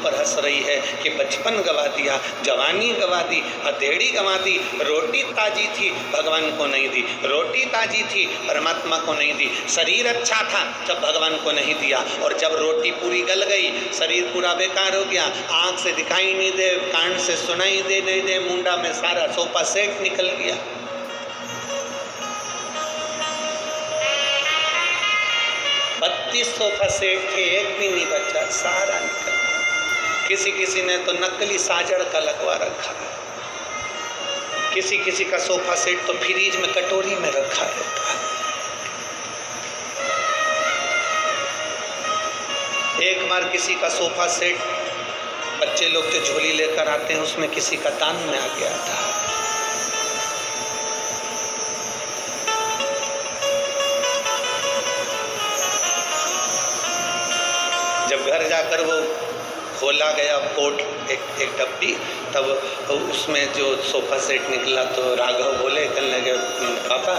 पर हंस रही है कि बचपन गवा दिया, जवानी गवा दी, हथेड़ी गवा दी। रोटी ताजी थी, भगवान को नहीं दी। रोटी ताजी थी, परमात्मा को नहीं दी। शरीर अच्छा था, जब भगवान को नहीं दिया। और जब रोटी पूरी गल गई, शरीर पूरा बेकार हो गया, आँख से दिखाई नहीं दे, कान से सुनाई दे नहीं दे, मुंडा में सारा सोफा सेट निकल गया। सोफा सेट थे, एक भी नहीं बचा, सारा निकल। किसी किसी ने तो नकली साजड़ का लगवा रखा है, किसी किसी का सोफा सेट तो फ्रीज में कटोरी में रखा रहता है। एक बार किसी का सोफा सेट, बच्चे लोग जो झोली लेकर आते हैं उसमें किसी का दान में आ गया था। जब घर जाकर वो खोला गया पोट, एक डब्बी, तब उसमें जो सोफा सेट निकला तो राघव बोले, कहने लगे पापा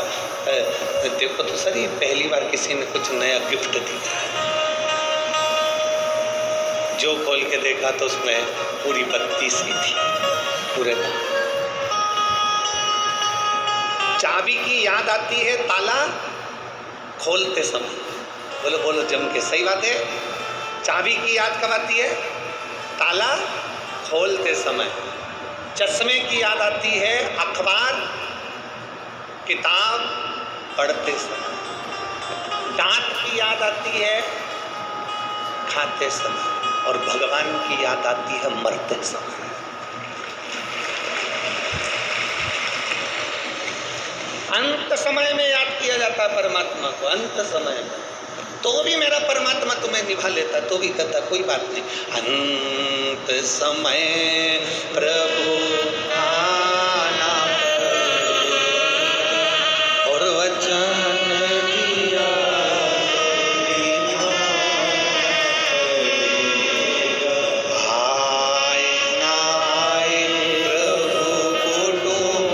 देखो तो सर, ये पहली बार किसी ने कुछ नया गिफ्ट दिया। जो खोल के देखा तो उसमें पूरी बत्ती सी थी, पूरे चाबी की याद आती है ताला खोलते समय। बोलो बोलो जम के, सही बात है। चाबी की याद कब आती है? ताला खोलते समय। चश्मे की याद आती है अखबार किताब पढ़ते समय। दांत की याद आती है खाते समय। और भगवान की याद आती है मरते समय। अंत समय में याद किया जाता है परमात्मा को, अंत समय में। तो भी मेरा परमात्मा तुम्हें निभा लेता, तो भी कहता कोई बात नहीं। अंत समय प्रभु आना और वचन दिया, आए ना आए प्रभु कुटुंब,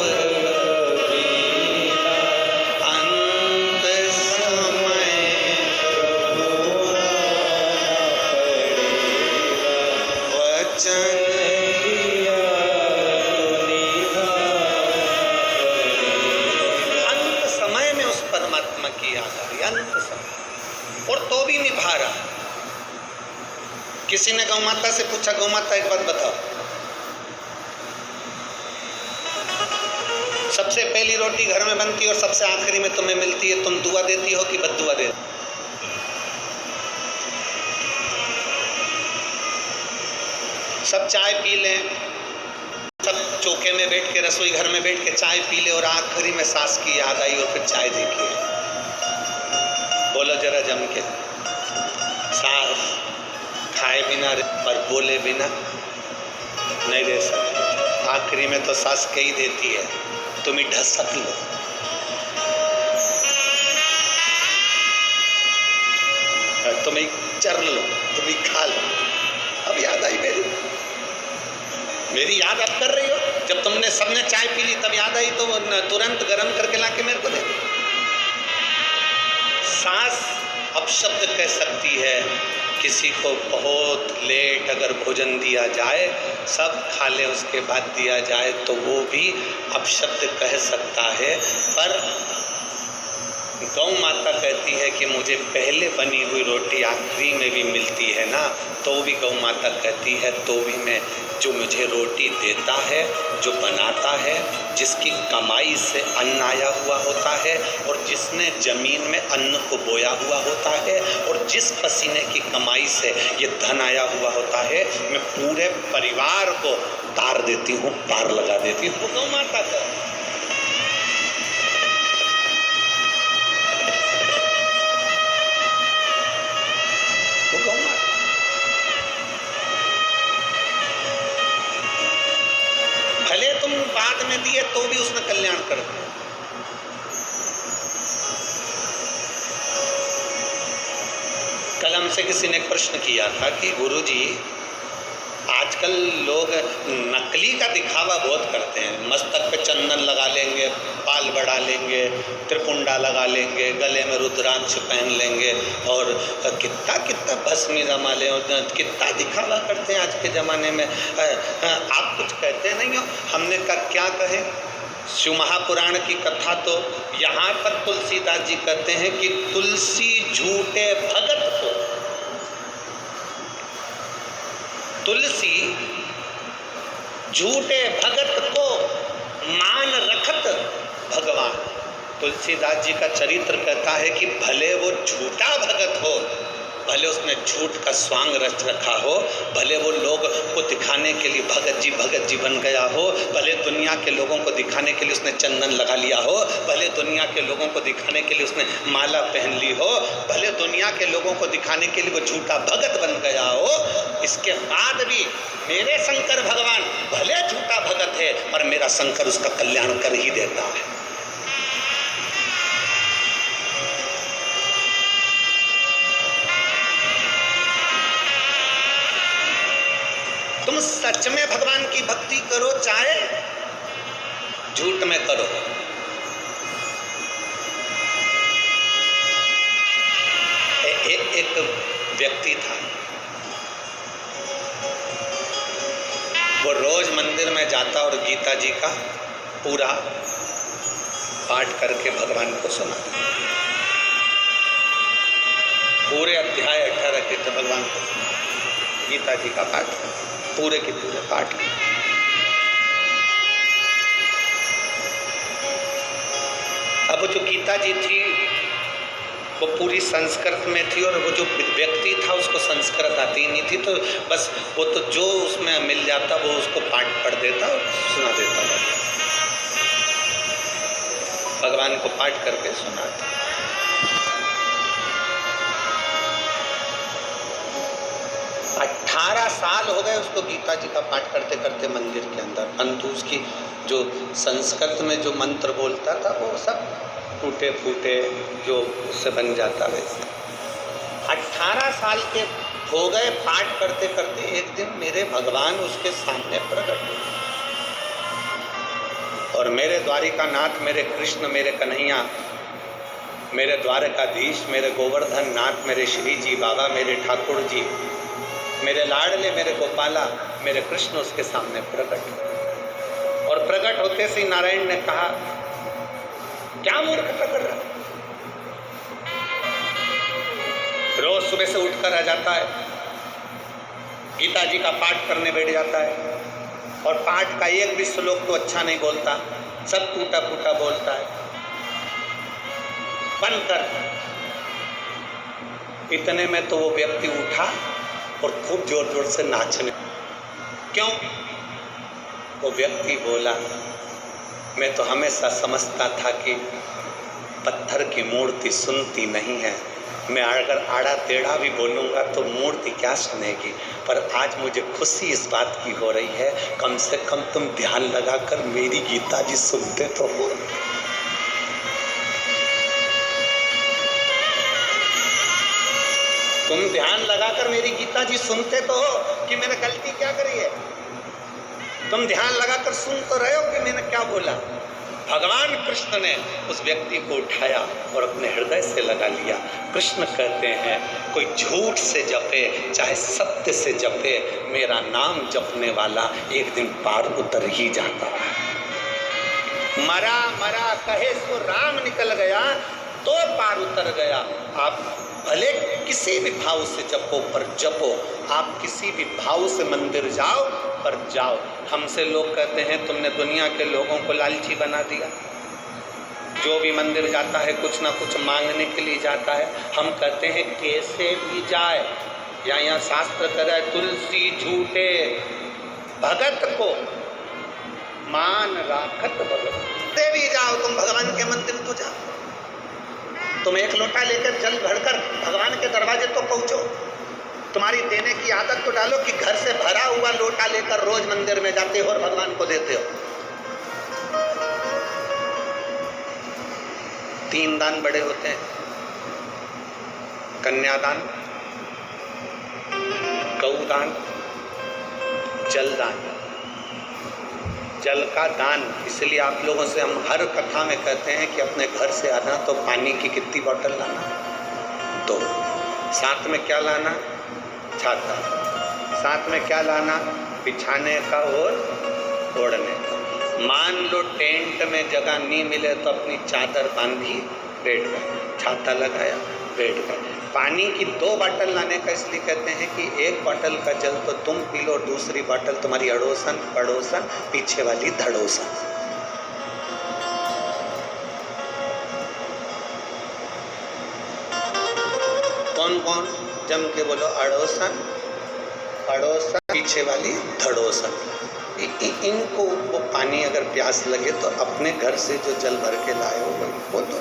अंत समय अंत समय में उस परमात्मा की याद आ रही, अंत समय, और तो भी निभा रहा। किसी ने गौ माता से पूछा, गौ माता एक बात बताओ, सबसे पहली रोटी घर में बनती है और सबसे आखिरी में तुम्हें मिलती है, तुम दुआ देती हो कि बद्दुआ देती हो? सब चाय पी लें, सब चौके में बैठ के, रसोई घर में बैठ के चाय पी ले, और आखिरी में सास की याद आई और फिर चाय देखिए। बोलो जरा जम के, सास खाए बिना और बोले बिना नहीं रह सकते। आखिरी में तो सास कही देती है, तुम ही ढसक लो। तुम ही चर लो, तुम ही खा लो। अब याद आई मेरी याद आप कर रही हो। जब तुमने सबने चाय पी ली तब याद आई, तो तुरंत गर्म करके लाके मेरे को दे। सास अपशब्द कह सकती है, किसी को बहुत लेट अगर भोजन दिया जाए, सब खा ले उसके बाद दिया जाए, तो वो भी अपशब्द कह सकता है। पर गौ माता कहती है कि मुझे पहले बनी हुई रोटी आखिरी में भी मिलती है ना, तो भी गौ माता कहती है, तो भी मैं, जो मुझे रोटी देता है, जो बनाता है, जिसकी कमाई से अन्न आया हुआ होता है, और जिसने जमीन में अन्न को बोया हुआ होता है, और जिस पसीने की कमाई से ये धन आया हुआ होता है, मैं पूरे परिवार को तार देती हूँ, पार लगा देती हूँ। गौ माता का भले तुम बाद में दिए तो भी उसने कल्याण कर दिया। कल हमसे किसी ने एक प्रश्न किया था कि गुरुजी, आज आजकल लोग नकली का दिखावा बहुत करते हैं। मस्तक पे चंदन लगा लेंगे, बाल बढ़ा लेंगे, त्रिपुंडा लगा लेंगे, गले में रुद्राक्ष पहन लेंगे और कितना कितना भस्मी जमा ले, कितना दिखावा करते हैं आज के ज़माने में। आप कुछ कहते नहीं हो, हमने कहा क्या कहें। शिव महापुराण की कथा तो यहाँ पर तुलसीदास जी कहते हैं कि तुलसी झूठे भगत को, तुलसी झूठे भगत को मान रखत भगवान। तुलसीदास जी का चरित्र कहता है कि भले वो झूठा भगत हो, भले उसने झूठ का स्वांग रच रखा हो, भले वो लोग को दिखाने के लिए भगत जी बन गया हो, भले दुनिया के लोगों को दिखाने के लिए उसने चंदन लगा लिया हो, भले दुनिया के लोगों को दिखाने के लिए उसने माला पहन ली हो, भले दुनिया के लोगों को दिखाने के लिए वो झूठा भगत बन गया हो, इसके बाद भी मेरे शंकर भगवान भले झूठा भगत है पर मेरा शंकर उसका कल्याण कर ही देता है। तुम सच में भगवान की भक्ति करो चाहे झूठ में करो। एक व्यक्ति था, वो रोज मंदिर में जाता और गीता जी का पूरा पाठ करके भगवान को सुनाता। पूरे अध्याय 18 के थे भगवान को गीता जी का पाठ, पूरे के पूरे पाठ। अब जो गीता जी थी वो पूरी संस्कृत में थी और वो जो व्यक्ति था उसको संस्कृत आती ही नहीं थी, तो बस वो तो जो उसमें मिल जाता वो उसको पाठ पढ़ देता और सुना देता था, भगवान को पाठ करके सुनाता। अठारह साल हो गए उसको गीता जी का पाठ करते करते मंदिर के अंदर, परंतु उसकी जो संस्कृत में जो मंत्र बोलता था वो सब टूटे फूटे जो उससे बन जाता वैसे। 18 साल के हो गए पाठ करते करते, एक दिन मेरे भगवान उसके सामने प्रकट हुए और मेरे द्वारिकानाथ, मेरे कृष्ण, मेरे कन्हैया, मेरे द्वारकाधीश, मेरे गोवर्धन नाथ, मेरे श्री जी बाबा, मेरे ठाकुर जी, मेरे लाडले, मेरे गोपाला, मेरे कृष्ण उसके सामने प्रकट हुए। और प्रकट होते से नारायण ने कहा, क्या मूर्खता कर रहा, रोज सुबह से उठकर आ जाता है, गीता जी का पाठ करने बैठ जाता है और पाठ का एक भी श्लोक तो अच्छा नहीं बोलता, सब टूटा फूटा बोलता है, बंद कर। इतने में तो वो व्यक्ति उठा और खूब जोर जोर से नाचने। क्यों? वो व्यक्ति बोला, मैं तो हमेशा समझता था कि पत्थर की मूर्ति सुनती नहीं है, मैं अगर आड़ा टेढ़ा भी बोलूँगा तो मूर्ति क्या सुनेगी, पर आज मुझे खुशी इस बात की हो रही है, कम से कम तुम ध्यान लगाकर मेरी गीता जी सुनते तो हो। तुम ध्यान लगाकर मेरी गीता जी सुनते तो हो कि मैंने गलती क्या करी है, तुम ध्यान लगाकर सुन तो रहे हो कि मैंने क्या बोला। भगवान कृष्ण ने उस व्यक्ति को उठाया और अपने हृदय से लगा लिया। कृष्ण कहते हैं, कोई झूठ से जपे चाहे सत्य से जपे, मेरा नाम जपने वाला एक दिन पार उतर ही जाता है। मरा मरा कहे सो राम निकल गया, तो पार उतर गया। आप भले किसी भी भाव से जपो, पर जपो। आप किसी भी भाव से मंदिर जाओ, पर जाओ। हमसे लोग कहते हैं तुमने दुनिया के लोगों को लालची बना दिया, जो भी मंदिर जाता है कुछ ना कुछ मांगने के लिए जाता है। हम कहते हैं कैसे भी जाए, यहाँ शास्त्र कह रहा है, तुलसी झूठे भगत को मान राखत भगत। कैसे भी जाओ तुम भगवान के मंदिर तो जाओ, तुम एक लोटा लेकर जल भरकर भगवान के दरवाजे तो पहुंचो। तुम्हारी देने की आदत तो डालो कि घर से भरा हुआ लोटा लेकर रोज मंदिर में जाते हो और भगवान को देते हो। 3 दान बड़े होते हैं, कन्यादान, गौदान, जलदान, जल का दान। इसलिए आप लोगों से हम हर कथा में कहते हैं कि अपने घर से आना तो पानी की कितनी बोतल लाना, 2। साथ में क्या लाना, छाता। साथ में क्या लाना, बिछाने का और ओढ़ने का। मान लो टेंट में जगह नहीं मिले तो अपनी चादर बांधी बैठ गए, छाता लगाया बैठ गए। पानी की 2 बोतल लाने का इसलिए कहते हैं कि 1 बोतल का जल तो तुम पी लो, दूसरी बोतल तुम्हारी अड़ोसन पड़ोसन पीछे वाली धड़ोसन। कौन कौन जम के बोलो, अड़ोसन पड़ोसन पीछे वाली धड़ोसन। इनको वो पानी अगर प्यास लगे तो अपने घर से जो जल भर के लाए हो वही बोलो।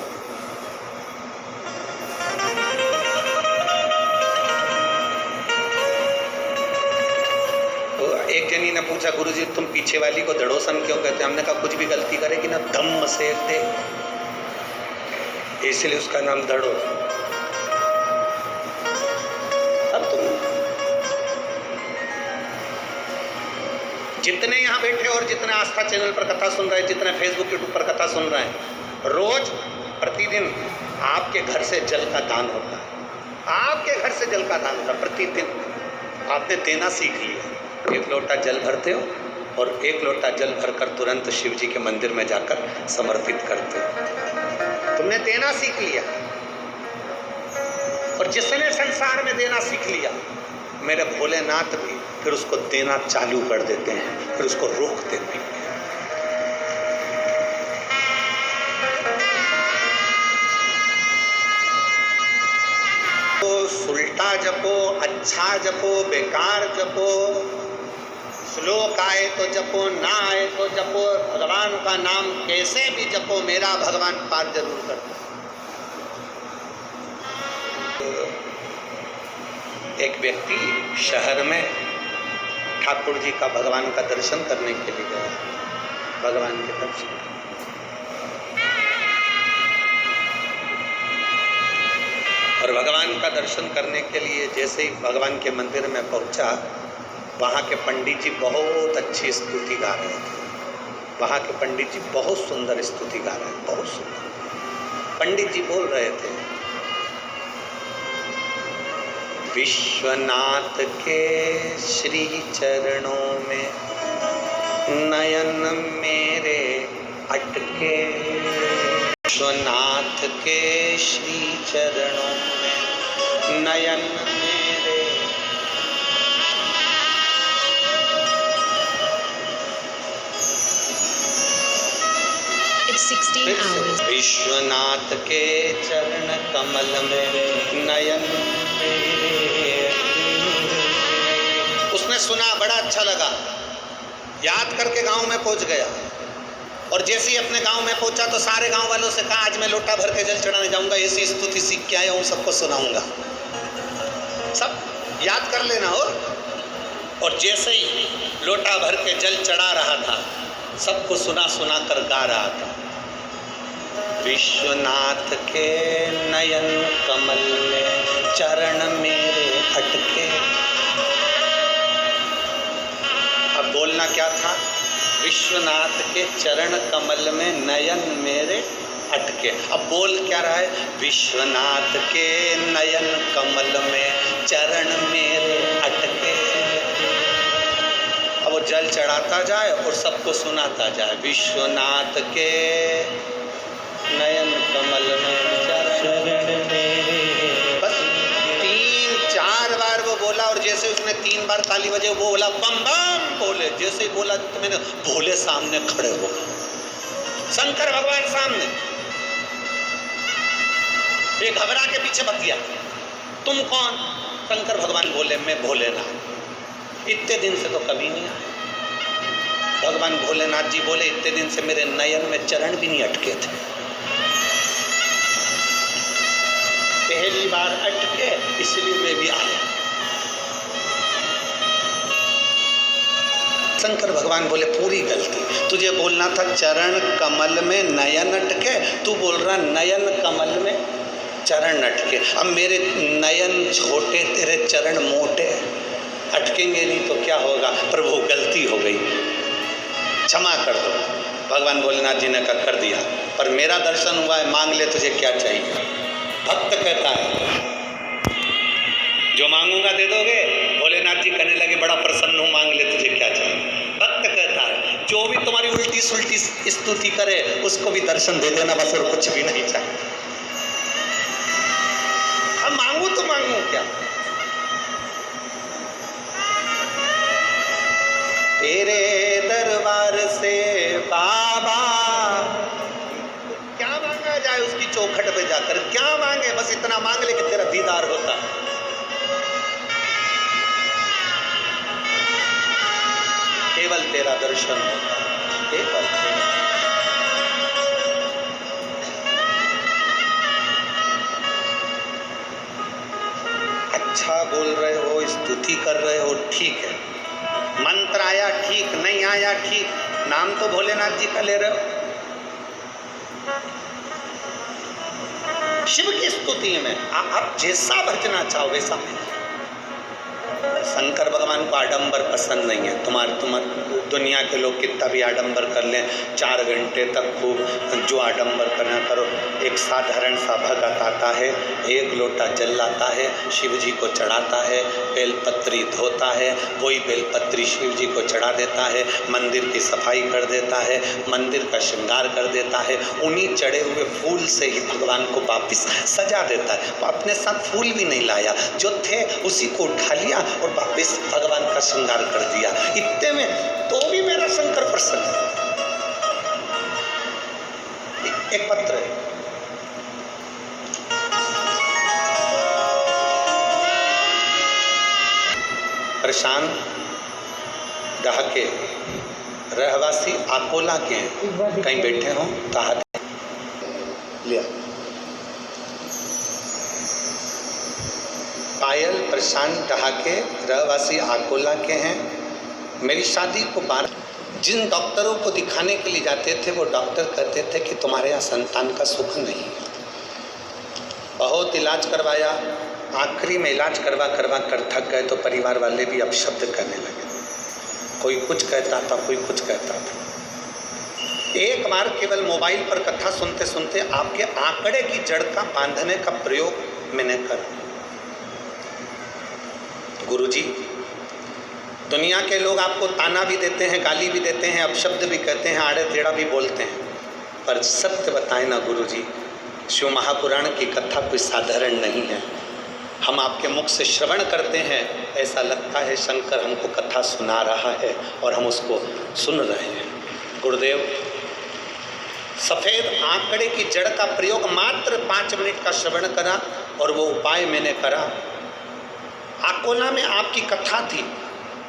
एक जनी ने पूछा, गुरुजी तुम पीछे वाली को धड़ोसन क्यों कहते हैं? हमने कहा कुछ भी गलती करेगी ना धम्म से दे, इसलिए उसका नाम धड़ोसन। अब तुम जितने यहाँ बैठे और जितने आस्था चैनल पर कथा सुन रहे हैं, जितने फेसबुक यूट्यूब पर कथा सुन रहे हैं, रोज प्रतिदिन आपके घर से जल का दान होता है। आपके घर से जल का दान होता है प्रतिदिन। आपने देना सीख लिया। 1 लोटा जल भरते हो और 1 लोटा जल भरकर तुरंत शिव जी के मंदिर में जाकर समर्पित करते हो। तुमने देना सीख लिया। और जिसने संसार में देना सीख लिया, मेरे भोलेनाथ भी फिर उसको देना चालू कर देते हैं, फिर उसको रोक देते हैं। तो उल्टा जपो, अच्छा जपो, बेकार जपो, श्लोक आए तो जपो, ना आए तो जपो, भगवान का नाम कैसे भी जपो, मेरा भगवान पार जरूर करता। एक व्यक्ति शहर में ठाकुर जी का भगवान का दर्शन करने के लिए गया, भगवान के दर्शन। और भगवान का दर्शन करने के लिए जैसे ही भगवान के मंदिर में पहुंचा, वहाँ के पंडित जी बहुत अच्छी स्तुति गा रहे थे। वहाँ के पंडित जी बहुत सुंदर स्तुति गा रहे हैं, बहुत सुंदर। पंडित जी बोल रहे थे, विश्वनाथ के श्री चरणों में नयन मेरे अटके, विश्वनाथ के श्री चरणों में नयन मेरे। It's 16 hours. विश्वनाथ के चरण कमल में नयन मेरे। उसने सुना, बड़ा अच्छा लगा, याद करके गांव में पहुंच गया। और जैसे ही अपने गांव में पहुंचा तो सारे गांव वालों से कहा, आज मैं लोटा भर के जल चढ़ाने जाऊंगा, ऐसी स्तुति सीख के आया हूं, सबको सुनाऊंगा, सब याद कर लेना हो। और जैसे ही लोटा भर के जल चढ़ा रहा था, सबको सुना सुना कर गा रहा था, विश्वनाथ के नयन कमल में चरण मेरे अटके। अब बोलना क्या था, विश्वनाथ के चरण कमल में नयन मेरे अटके। अब बोल क्या रहा है, विश्वनाथ के नयन कमल में चरण मेरे अटके। अब वो जल चढ़ाता जाए और सबको सुनाता जाए, विश्वनाथ के नयन कमल में चरण मेरे। बस 3-4 बार वो बोला, और जैसे उसने 3 बार ताली बजे, वो बोला बम बम बोले। जैसे ही बोला तो मैंने भोले सामने खड़े हो गए, शंकर भगवान सामने। ये घबरा के पीछे बतिया, तुम कौन? शंकर भगवान बोले, मैं भोलेनाथ। इतने दिन से तो कभी नहीं आए। भगवान भोलेनाथ जी बोले, इतने दिन से मेरे नयन में चरण भी नहीं अटके थे, पहली बार अटके, इसलिए मैं भी आया। शंकर भगवान बोले, पूरी गलती, तुझे बोलना था चरण कमल में नयन अटके, तू बोल रहा नयन कमल में चरण अटके। अब मेरे नयन छोटे, तेरे चरण मोटे, अटकेंगे नहीं तो क्या होगा, पर वो गलती हो गई, क्षमा कर दो। भगवान भोलेनाथ जी ने कहा कर दिया, पर मेरा दर्शन हुआ है, मांग ले तुझे क्या चाहिए। भक्त कहता है जो मांगूंगा दे दोगे। भोलेनाथ जी कहने लगे बड़ा प्रसन्न हूं, मांग ले तुझे क्या चाहिए। भक्त कहता है जो भी तुम्हारी उल्टी सुल्टी स्तुति करे उसको भी दर्शन दे देना बस, और कुछ भी नहीं चाहिए। अब मांगू तो मांगू क्या। तेरे दरबार से बाबा क्या मांगा जाए, उसकी चौखट पे जाकर क्या मांगे, बस इतना मांग ले कि तेरा दीदार होता। केवल तेरा दर्शन होता, केवल अच्छा बोल रहे हो, स्तुति कर रहे हो, ठीक है। मंत्र आया ठीक, नहीं आया ठीक, नाम तो भोलेनाथ जी का ले रहे हो। शिव की स्तुति में आप जैसा भजना चाहो वैसा। शंकर भगवान को आडंबर पसंद नहीं है। तुम्हारे दुनिया के लोग कितना भी आडंबर कर लें, 4 घंटे तक खूब जो आडंबर करना करो। एक साधारण सा भगत आता है, 1 लोटा जल लाता है, शिव जी को चढ़ाता है, बेलपत्री धोता है, वही बेलपत्री शिव जी को चढ़ा देता है, मंदिर की सफाई कर देता है, मंदिर का श्रृंगार कर देता है, उन्हीं चढ़े हुए फूल से ही भगवान को वापिस सजा देता है। वो अपने साथ फूल भी नहीं लाया, जो थे उसी को उठा लिया और वापिस भगवान का श्रृंगार कर दिया। इतने में तो भी मेरा शंकर प्रसन्न है। एक पत्र है, प्रशांत डहाके रहवासी आकोला के हैं, कहीं बैठे हो तो हाथ लिया। पायल प्रशांत डहाके रहवासी आकोला के हैं। मेरी शादी को 12 जिन डॉक्टरों को दिखाने के लिए जाते थे वो डॉक्टर कहते थे कि तुम्हारे यहाँ संतान का सुख नहीं है। बहुत इलाज करवाया, आखिरी में इलाज करवा कर थक गए तो परिवार वाले भी अपशब्द करने लगे। कोई कुछ कहता था, कोई कुछ कहता था। एक बार केवल मोबाइल पर कथा सुनते सुनते आपके आंकड़े की जड़ का बांधने का प्रयोग मैंने कर। गुरुजी, दुनिया के लोग आपको ताना भी देते हैं, गाली भी देते हैं, अपशब्द भी कहते हैं, आड़े टेढ़ा भी बोलते हैं, पर सत्य बताएं ना गुरुजी, शिव महापुराण की कथा कोई साधारण नहीं है। हम आपके मुख से श्रवण करते हैं, ऐसा लगता है शंकर हमको कथा सुना रहा है और हम उसको सुन रहे हैं। गुरुदेव, सफ़ेद आंकड़े की जड़ का प्रयोग मात्र 5 मिनट का श्रवण करा और वो उपाय मैंने करा। आकोला में आपकी कथा थी,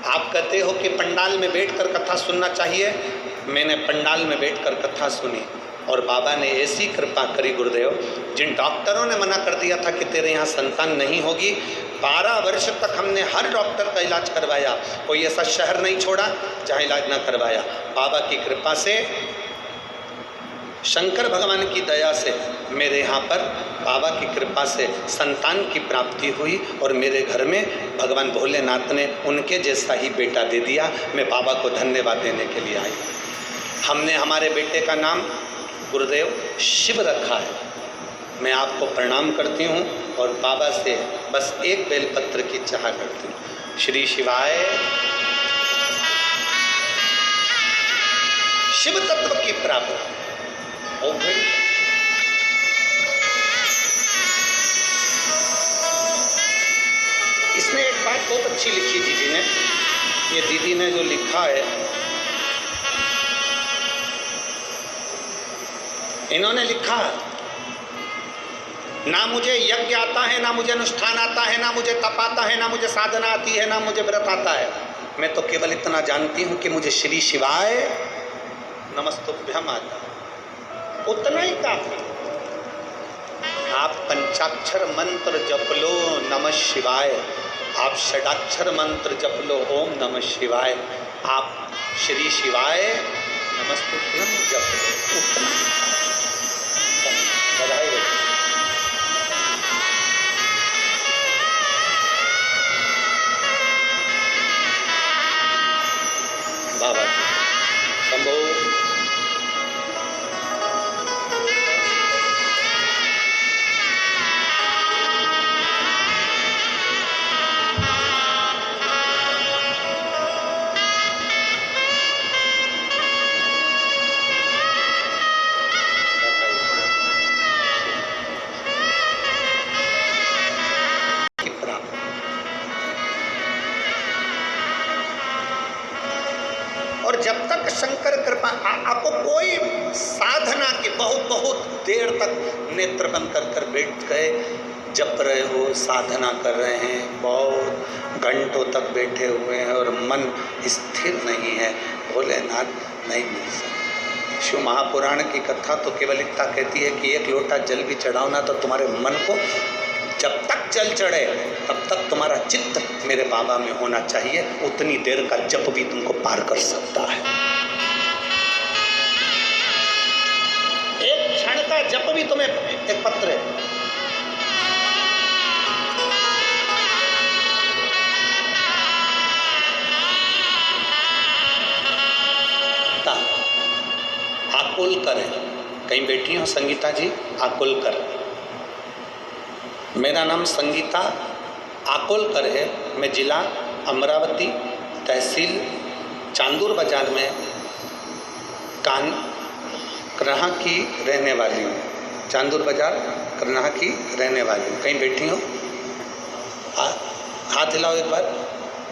आप कहते हो कि पंडाल में बैठकर कथा सुनना चाहिए। मैंने पंडाल में बैठकर कथा सुनी और बाबा ने ऐसी कृपा करी गुरुदेव, जिन डॉक्टरों ने मना कर दिया था कि तेरे यहाँ संतान नहीं होगी, 12 वर्ष तक हमने हर डॉक्टर का इलाज करवाया, कोई ऐसा शहर नहीं छोड़ा जहाँ इलाज ना करवाया। बाबा की कृपा से, शंकर भगवान की दया से मेरे यहाँ पर बाबा की कृपा से संतान की प्राप्ति हुई और मेरे घर में भगवान भोलेनाथ ने उनके जैसा ही बेटा दे दिया। मैं बाबा को धन्यवाद देने के लिए आई। हमने हमारे बेटे का नाम गुरुदेव शिव रखा है। मैं आपको प्रणाम करती हूँ और बाबा से बस एक बेलपत्र की चाह करती हूँ। श्री शिवाय। शिव तत्व की प्राप्ति। इसमें एक बात बहुत अच्छी लिखी दीदी ने, ये दीदी ने जो लिखा है, इन्होंने लिखा, ना मुझे यज्ञ आता है, ना मुझे अनुष्ठान आता है, ना मुझे तप आता है, ना मुझे साधना आती है, ना मुझे व्रत आता है। मैं तो केवल इतना जानती हूँ कि मुझे श्री शिवाय नमस्तुभ्यम आता है, उतना ही काफी। आप पंचाक्षर मंत्र जप लो नमः शिवाय, आप षडाक्षर मंत्र जप लो ओम नमः शिवाय, आप श्री शिवाय नमस्तुभ्यम जप लो, उतना बधाई हो। और जब तक शंकर कृपा आपको कोई साधना की बहुत बहुत देर तक नेत्र बंद कर कर बैठ गए, जप रहे हो, साधना कर रहे हैं, बहुत घंटों तक बैठे हुए हैं और मन स्थिर नहीं है, भोलेनाथ नहीं मिल सकता। शिव महापुराण की कथा तो केवल इतना कहती है कि एक लोटा जल भी चढ़ाओ ना तो तुम्हारे मन को, जब तक जल चढ़े तब तक तुम्हारा चित्त मेरे बाबा में होना चाहिए, उतनी देर का जप भी तुमको पार कर सकता है। एक क्षण का जप भी तुम्हें, एक पत्र है, आकुलकर है, कहीं बैठी हो संगीता जी, आकुलकर, मेरा नाम संगीता आकुलकर है, मैं जिला अमरावती, तहसील चांदूर बाजार में करनाहा की रहने वाली हूँ, चांदूर बाजार करनाहा की रहने वाली हूँ, कहीं बैठी हो, हाथ हिलाओ एक बार,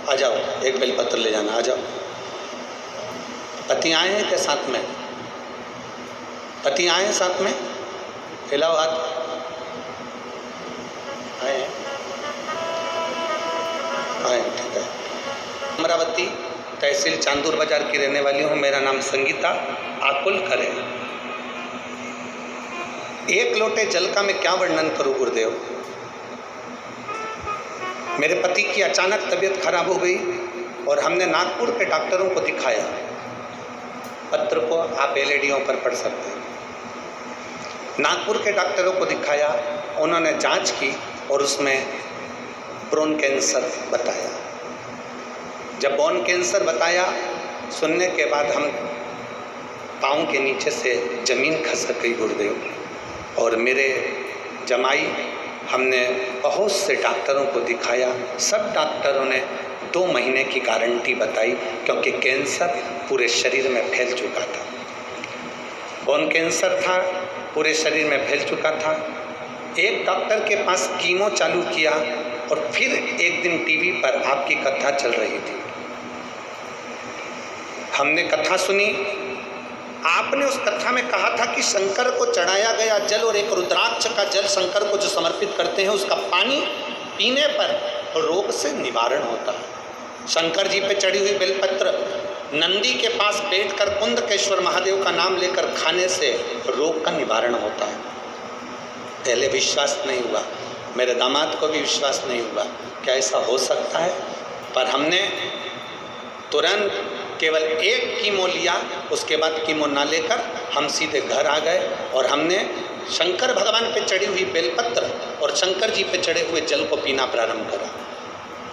आ जाओ, एक बेलपत्र ले जाना, आ जाओ। पति आए हैं क्या साथ में? पति आए हैं साथ में? हिलाओ हाथ। आए हैं? आए, ठीक है। अमरावती तहसील चांदूर बाजार की रहने वाली हूँ, मेरा नाम संगीता आकुलकर है। एक लोटे जल का मैं क्या वर्णन करूँ गुरुदेव। मेरे पति की अचानक तबीयत खराब हो गई और हमने नागपुर के डॉक्टरों को दिखाया, पत्र को आप एलईडीओं पर पढ़ सकते हैं। नागपुर के डॉक्टरों को दिखाया, उन्होंने जांच की और उसमें ब्रोन कैंसर बताया। जब ब्रोन कैंसर बताया, सुनने के बाद हम पाँव के नीचे से ज़मीन खसक गई गुरुदेव। और मेरे जमाई, हमने बहुत से डॉक्टरों को दिखाया, सब डॉक्टरों ने 2 महीने की गारंटी बताई, क्योंकि कैंसर पूरे शरीर में फैल चुका था। बोन कैंसर था, पूरे शरीर में फैल चुका था। एक डॉक्टर के पास कीमो चालू किया और फिर एक दिन टीवी पर आपकी कथा चल रही थी, हमने कथा सुनी। आपने उस कथा में कहा था कि शंकर को चढ़ाया गया जल और एक रुद्राक्ष का जल शंकर को जो समर्पित करते हैं, उसका पानी पीने पर रोग से निवारण होता है। शंकर जी पे चढ़ी हुई बेलपत्र नंदी के पास बैठकर कुंदकेश्वर महादेव का नाम लेकर खाने से रोग का निवारण होता है। पहले विश्वास नहीं हुआ, मेरे दामाद को भी विश्वास नहीं हुआ क्या ऐसा हो सकता है, पर हमने तुरंत केवल एक कीमो लिया, उसके बाद कीमो ना लेकर हम सीधे घर आ गए और हमने शंकर भगवान पे चढ़ी हुई बेलपत्र और शंकर जी पे चढ़े हुए जल को पीना प्रारंभ करा।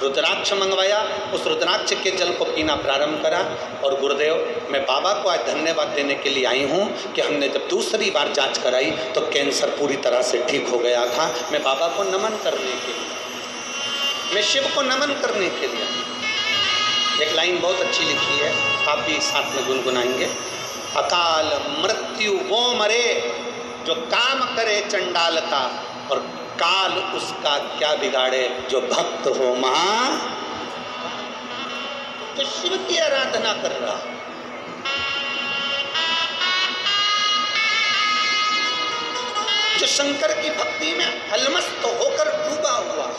रुद्राक्ष मंगवाया, उस रुद्राक्ष के जल को पीना प्रारंभ करा। और गुरुदेव, मैं बाबा को आज धन्यवाद देने के लिए आई हूँ कि हमने जब दूसरी बार जांच कराई तो कैंसर पूरी तरह से ठीक हो गया था। मैं बाबा को नमन करने के लिए, मैं शिव को नमन करने के लिए। एक लाइन बहुत अच्छी लिखी है, आप भी साथ में गुनगुनाएंगे। अकाल मृत्यु वो मरे जो काम करे चंडाल का, और काल उसका क्या बिगाड़े जो भक्त हो महा। तो शिव की आराधना कर रहा, जो शंकर की भक्ति में अलमस्त होकर डूबा हुआ,